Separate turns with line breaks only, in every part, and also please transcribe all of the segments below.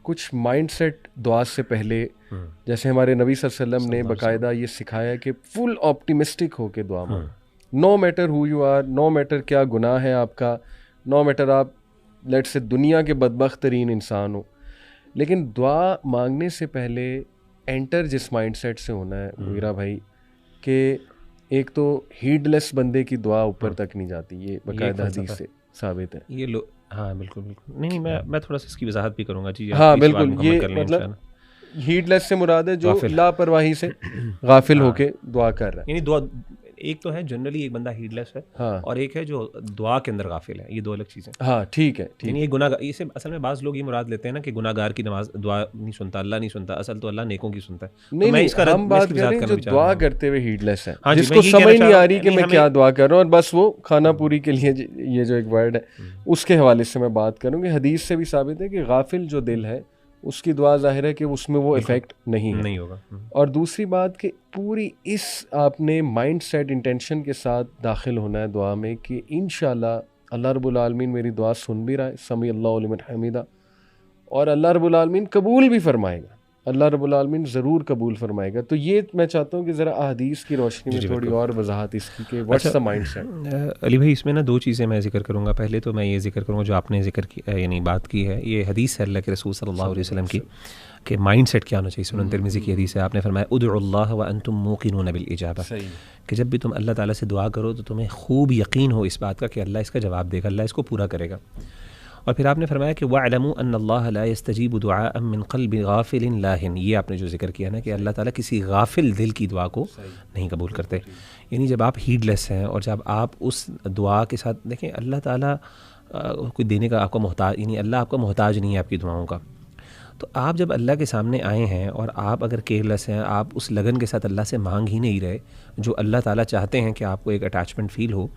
कुछ माइंडसेट दुआ से पहले, जैसे हमारे नबी सल्लल्लाहु अलैहि वसल्लम ने बाकायदा ये सिखाया कि फुल ऑप्टिमिस्टिक होके दुआ मांगो, no matter who you are, no matter क्या गुनाह है आपका, नो मैटर आप लेट से दुनिया के बदबख्त तरीन इंसान हो, लेकिन दुआ मांगने से पहले एंटर जिस माइंडसेट से होना है मीरा भाई, कि एक तो हीडलेस बंदे की दुआ ऊपर तक नहीं जाती, ये बाकायदा हदीस से साबित है।
ये लो, हाँ बिल्कुल बिल्कुल, नहीं मैं थोड़ा सा इसकी वजाहत भी करूँगा जी।
हाँ बिल्कुल, ये मतलब हीडलेस से मुराद है जो लापरवाही से गाफिल होके दुआ कर रहा है।
यानी दुआ एक तो है जनरली एक बंदा हीडलेस है,
हाँ,
और एक है जो दुआ के अंदर गाफिल है, ये दो अलग चीज़ें।
हाँ ठीक है, ठीक।
यानी ये गुनाहगार, इसे असल में बाज़ लोग ये मुराद लेते हैं ना कि गुनाहगार की नमाज दुआ नहीं सुनता, अल्लाह नहीं सुनता, असल तो अल्लाह नेकों की सुनता है।
नहीं,
मैं इसका
हम बात कर रहे हैं जो दुआ करते हुए हीडलेस है, जिसको
मैं
समझ नहीं आ रही कि मैं क्या दुआ कर रहा हूँ, और बस वो खाना पूरी के लिए ये जो एक वर्ड है उसके हवाले से मैं बात करूँगी। हदीस से भी साबित है कि गाफिल जो दिल है उसकी दुआ जाहिर है कि उसमें वो इफेक्ट नहीं
होगा।
और दूसरी बात कि पूरी इस आपने माइंड सेट इंटेंशन के साथ दाखिल होना है दुआ में कि इंशाल्लाह अल्लाह रब्बुल आलमीन मेरी दुआ सुन भी रहा है, समी अल्लाहु लिमन हमीदा, और अल्लाह रब्बुल आलमीन कबूल भी फरमाएगा, अल्लाह रब्बुल आलमीन ज़रूर कबूल फरमाएगा। तो ये मैं चाहता हूँ कि ज़रा अहदीस की रोशनी में थोड़ी और वजाहत इसकी कि व्हाट्स द माइंडसेट।
अली भाई, इसमें ना दो चीज़ें मैं जिक्र करूँगा। पहले तो मैं ये जिक्र करूँगा जो आपने जिक्र की, यानी बात की है, ये हदीस है अल्लाह के रसूल सल्लल्लाहु अलैहि वसल्लम की कि माइंडसेट क्या होना चाहिए। सुनन तिरमिज़ी की हदीस है, आपने फरमाया उदउल्लाह व अंतुम मूक़िनून बिल इजाबा, कि जब भी तुम अल्लाह ताला से दुआ करो तो तुम्हें खूब यकीन हो इस बात का कि अल्लाह इसका जवाब देगा, अल्लाह इसको पूरा करेगा। और फिर आपने फरमाया कि वअलमू अन्नल्लाह ला यस्तजीबु दुआअन मिन क़ल्बि गाफ़िलिन लाहिन, ये आपने जो जिक्र किया ना कि अल्लाह ताला किसी गाफिल दिल की दुआ को नहीं कबूल करते। यानी जब आप हीडलेस हैं और जब आप उस दुआ के साथ देखें, अल्लाह ताला कोई देने का आपका मोहताज, यानी अल्लाह आपका मोहताज नहीं है आपकी दुआओं का। तो आप जब अल्लाह के सामने आए हैं और आप अगर केयरलेस हैं, आप उस लगन के साथ अल्लाह से मांग ही नहीं रहे जो अल्लाह ताला चाहते हैं कि आपको एक अटैचमेंट फ़ील हो,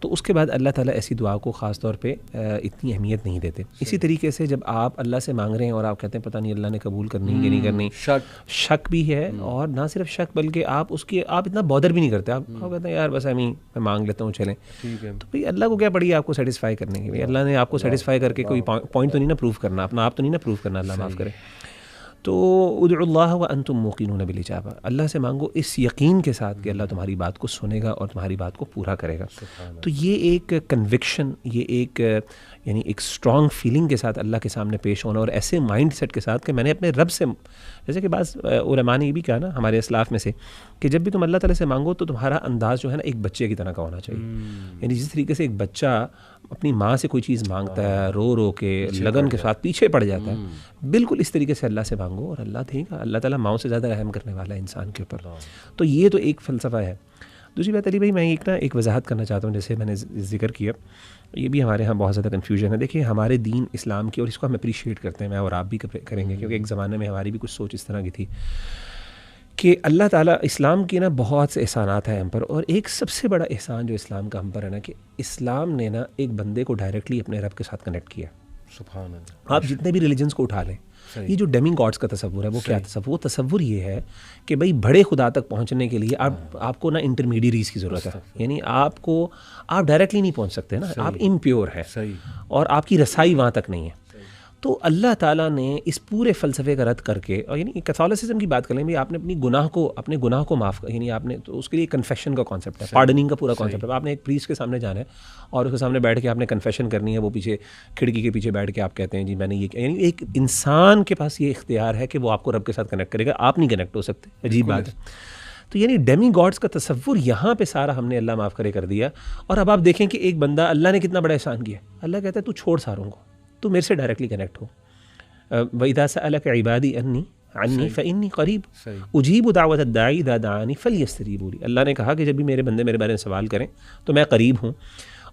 तो उसके बाद अल्लाह ताला ऐसी दुआ को ख़ास तौर पे इतनी अहमियत नहीं देते। इसी तरीके से जब आप अल्लाह से मांग रहे हैं और आप कहते हैं पता नहीं अल्लाह ने कबूल करनी कि नहीं करनी, शक भी है, और ना सिर्फ शक बल्कि आप इतना बॉदर भी नहीं करते। आप कहते हैं यार बस मैं मांग लेता हूँ, चलें। तो भाई अल्लाह को क्या पड़ी आपको सेटिस्फाई करने की? भाई अल्लाह ने आपको सेटिस्फाई करके कोई पॉइंट तो नहीं ना प्रूव करना, अपना आप तो नहीं ना प्रूव करना, अल्लाह माफ़ करे। तो उदउल्लाह व अंतुम मूक़िनून बिल इजाबा, अल्लाह से मांगो इस यकीन के साथ कि अल्लाह तुम्हारी बात को सुनेगा और तुम्हारी बात को पूरा करेगा। तो ये एक कन्विक्शन, ये एक यानी एक स्ट्रॉन्ग फीलिंग के साथ अल्लाह के सामने पेश होना, और ऐसे माइंड सेट के साथ कि मैंने अपने रब से, जैसे कि बाज़ उलमा ने ये भी कहा ना हमारे इस्लाफ में से, कि जब भी तुम अल्लाह ताला से मांगो तो तुम्हारा अंदाज़ जो है ना एक बच्चे की तरह का होना चाहिए। यानी जिस तरीके से एक बच्चा अपनी माँ से कोई चीज़ मांगता है, रो रो के लगन के साथ पीछे पड़ जाता है, बिल्कुल इस तरीके से अल्लाह से मांगो और अल्लाह देगा। अल्लाह ताला माओ से ज़्यादा रहम करने वाला है इंसान के ऊपर। तो ये तो एक फ़लसफ़ा है। दूसरी बात अली भाई, मैं एक वजाहत करना चाहता हूँ, जैसे मैंने जिक्र किया, ये भी हमारे यहाँ बहुत ज़्यादा कन्फ्यूजन है। देखिए हमारे दीन इस्लाम की, और इसको हम अप्रीशिएट करते हैं, मैं और आप भी करेंगे, क्योंकि एक ज़माने में हमारी भी कुछ सोच इस तरह की थी कि अल्लाह ताला इस्लाम की ना बहुत से एहसानात हैं हम पर, और एक सबसे बड़ा एहसान जो इस्लाम का हम पर है ना कि इस्लाम ने ना एक बंदे को डायरेक्टली अपने रब के साथ कनेक्ट किया।
सुभान अल्लाह।
आप जितने भी रिलीजन्स को उठा लें, ये जो डेमी गॉड्स का तसव्वुर है, वो क्या तसव्वुर? वो तसव्वुर ये है कि भाई बड़े खुदा तक पहुंचने के लिए आपको ना इंटरमीडियरीज की ज़रूरत है। यानी आप डायरेक्टली नहीं पहुंच सकते ना, आप इम्प्योर है और आपकी रसाई वहाँ तक नहीं है। तो अल्लाह ताला ने इस पूरे फ़लसफ़े का रद्द करके, और यानी कैथोलिसिज्म की बात करें भाई, आपने अपने गुनाह को माफ़, यानी आपने तो उसके लिए कन्फेशन का कॉन्सेप्ट है, पार्डनिंग का पूरा कॉन्सेप्ट है। आपने एक प्रीस्ट के सामने जाना है और उसके सामने बैठ के आपने कन्फेशन करनी है, वो पीछे खिड़की के पीछे बैठ के आप कहते हैं जी मैंने ये किया। यानी एक इंसान के पास ये इख्तियार है कि वो आपको रब के साथ कनेक्ट करेगा, आप नहीं कनेक्ट हो सकते। अजीब बात है। तो यानी डेमी गॉड्स का तसव्वुर यहाँ पे सारा हमने अल्लाह माफ़ करे कर दिया। और अब आप देखें कि एक बंदा, अल्लाह ने कितना बड़ा एहसान किया। अल्लाह कहता है तू छोड़ सारों को, तू मेरे से डायरेक्टली कनेक्ट हो। वइज़ा सअलक इबादी अन्नी फ़इन्नी क़रीब उजीबु दावत दाई इज़ा दआनी फ़लयस्तजीबू ली। अल्लाह ने कहा कि जब भी मेरे बंदे मेरे बारे में सवाल करें तो मैं करीब हूँ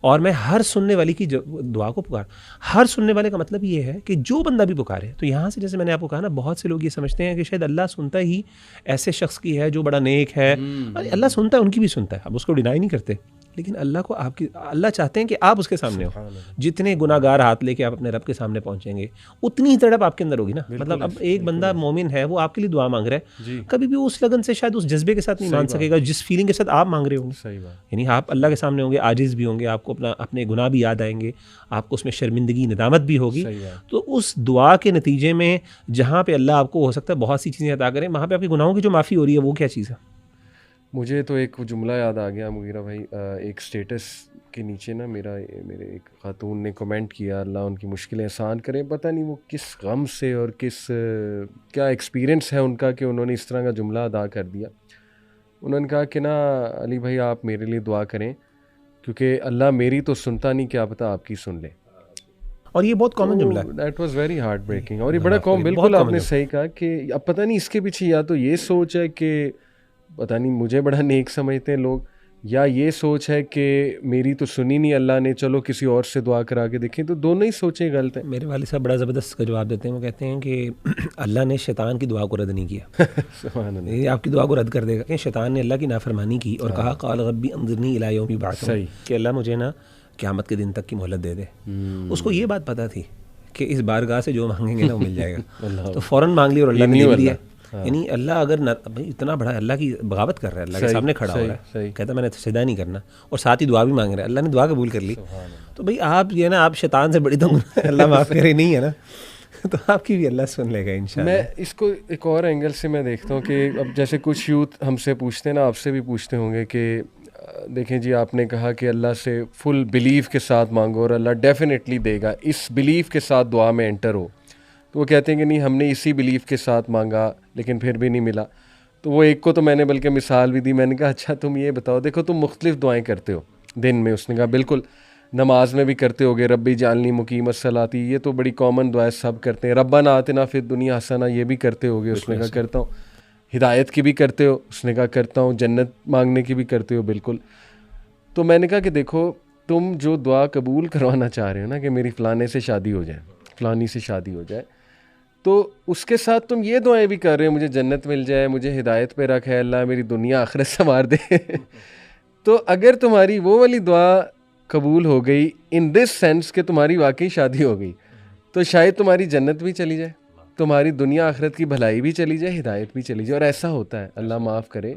और मैं हर सुनने वाले की दुआ को पुकार। हर सुनने वाले का मतलब ये है कि जो बंदा भी पुकारे। तो यहाँ से जैसे मैंने आपको कहा ना, बहुत से लोग ये समझते हैं कि शायद अल्लाह सुनता ही ऐसे शख्स की है जो बड़ा नेक है। अल्लाह सुनता है, उनकी भी सुनता है, अब उसको डिनाई नहीं करते, लेकिन अल्लाह चाहते हैं कि आप उसके सामने हो। जितने गुनाहगार हाथ लेके आप अपने रब के सामने पहुंचेंगे उतनी ही तड़प आपके अंदर होगी ना। मतलब अब एक बंदा मोमिन है, वो आपके लिए दुआ मांग रहा है, कभी भी उस लगन से शायद उस जज्बे के साथ नहीं मांग सकेगा जिस फीलिंग के साथ आप मांग रहे होंगे। यानी आप अल्लाह के सामने होंगे, आजिज़ भी होंगे, आपको अपने गुनाह भी याद आएंगे, आपको उसमें शर्मिंदगी नदामत भी होगी। तो उस दुआ के नतीजे में जहाँ पे अल्लाह आपको हो सकता है बहुत सी चीज़ें अता करें, वहाँ पे आपके गुनाहों की जो माफ़ी हो रही है वो क्या चीज़ है?
मुझे तो एक जुमला याद आ गया मुगीरा भाई, एक स्टेटस के नीचे ना मेरे एक खातून ने कमेंट किया, अल्लाह उनकी मुश्किलें आसान करें। पता नहीं वो किस गम से और क्या एक्सपीरियंस है उनका कि उन्होंने इस तरह का जुमला अदा कर दिया। उन्होंने कहा कि ना अली भाई आप मेरे लिए दुआ करें क्योंकि अल्लाह मेरी तो सुनता नहीं, क्या पता आपकी सुन ले।
और ये बहुत कॉमन जुमला है।
That was very heart breaking. और ये बड़ा कॉमन, बिल्कुल आपने सही कहा कि अब पता नहीं इसके पीछे या तो ये सोच है कि पता नहीं मुझे बड़ा नेक समझते हैं लोग, या ये सोच है कि मेरी तो सुनी नहीं अल्लाह ने, चलो किसी और से दुआ करा के देखें। तो दोनों ही सोचें गलत है।
मेरे वाले साहब बड़ा ज़बरदस्त का जवाब देते हैं, वो कहते हैं कि अल्लाह ने शैतान की दुआ को रद्द नहीं किया। ये आपकी दुआ को रद्द कर देगा कि शैतान ने अल्लाह की नाफरमानी की और कहा क़ाल रब्बी अंज़िरनी इला यौमि यबअसून, कि अल्लाह मुझे ना क़यामत के दिन तक की मोहलत दे दे। उसको ये बात पता थी कि इस बारगाह से जो मांगेंगे ना वो मिल जाएगा। तो फ़ौरन मांग लिया और अल्लाह ने दे दिया। यानी अल्लाह अगर भाई इतना बड़ा अल्लाह की बगावत कर रहा है, अल्लाह के सामने खड़ा हो रहा है, कहता मैंने तो सजदा नहीं करना, और साथ ही दुआ भी मांग रहा है, अल्लाह ने दुआ कबूल कर ली। तो भाई आप ये ना आप शैतान से बड़ी तो अल्लाह माफ़ करे नहीं है ना, तो आपकी भी अल्लाह सुन लेगा इंशाल्लाह।
मैं इसको एक और एंगल से मैं देखता हूँ कि अब जैसे कुछ यूथ हमसे पूछते हैं ना, आपसे भी पूछते होंगे कि देखें जी आपने कहा कि अल्लाह से फुल बिलीव के साथ मांगो और अल्लाह डेफिनेटली देगा, इस बिलीव के साथ दुआ में एंटर हो। तो वो कहते हैं कि नहीं हमने इसी बिलीव के साथ मांगा लेकिन फिर भी नहीं मिला। तो वो एक को तो मैंने बल्कि मिसाल भी दी, मैंने कहा अच्छा तुम ये बताओ, देखो तुम मुख्तलिफ दुआएं करते हो दिन में। उसने कहा बिल्कुल, नमाज में भी करते होगे रब्बी जालनी मुकीमत सलाती, ये तो बड़ी कॉमन दुआ सब करते हैं। रब्बना आतिना फिद दुनिया हसना, ये भी करते होगे। उसने कहा करता हूँ। हिदायत की भी करते हो? उसने कहा करता हूँ। जन्नत मांगने की भी करते हो? बिल्कुल। तो मैंने कहा कि देखो तुम जो दुआ कबूल करवाना चाह रहे हो ना कि मेरी फ़लाने से शादी हो जाए, फ़लानी से शादी हो जाए, तो उसके साथ तुम ये दुआएं भी कर रहे हो मुझे जन्नत मिल जाए, मुझे हिदायत पे रख है अल्लाह, मेरी दुनिया आखिरत संवार दे। तो अगर तुम्हारी वो वाली दुआ कबूल हो गई इन दिस सेंस कि तुम्हारी वाकई शादी हो गई, तो शायद तुम्हारी जन्नत भी चली जाए, तुम्हारी दुनिया आखिरत की भलाई भी चली जाए, हिदायत भी चली जाए। और ऐसा होता है, अल्लाह माफ़ करे,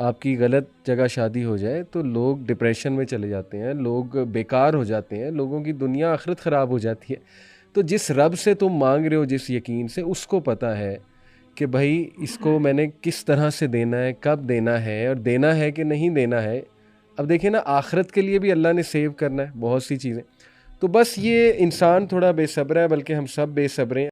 आपकी गलत जगह शादी हो जाए तो लोग डिप्रेशन में चले जाते हैं, लोग बेकार हो जाते हैं, लोगों की दुनिया आखिरत ख़राब हो जाती है। तो जिस रब से तुम मांग रहे हो, जिस यकीन से, उसको पता है कि भाई इसको मैंने किस तरह से देना है, कब देना है और देना है कि नहीं देना है। अब देखिए ना, आखिरत के लिए भी अल्लाह ने सेव करना है बहुत सी चीज़ें। तो बस ये इंसान थोड़ा बेसब्र है, बल्कि हम सब बेसब्र हैं।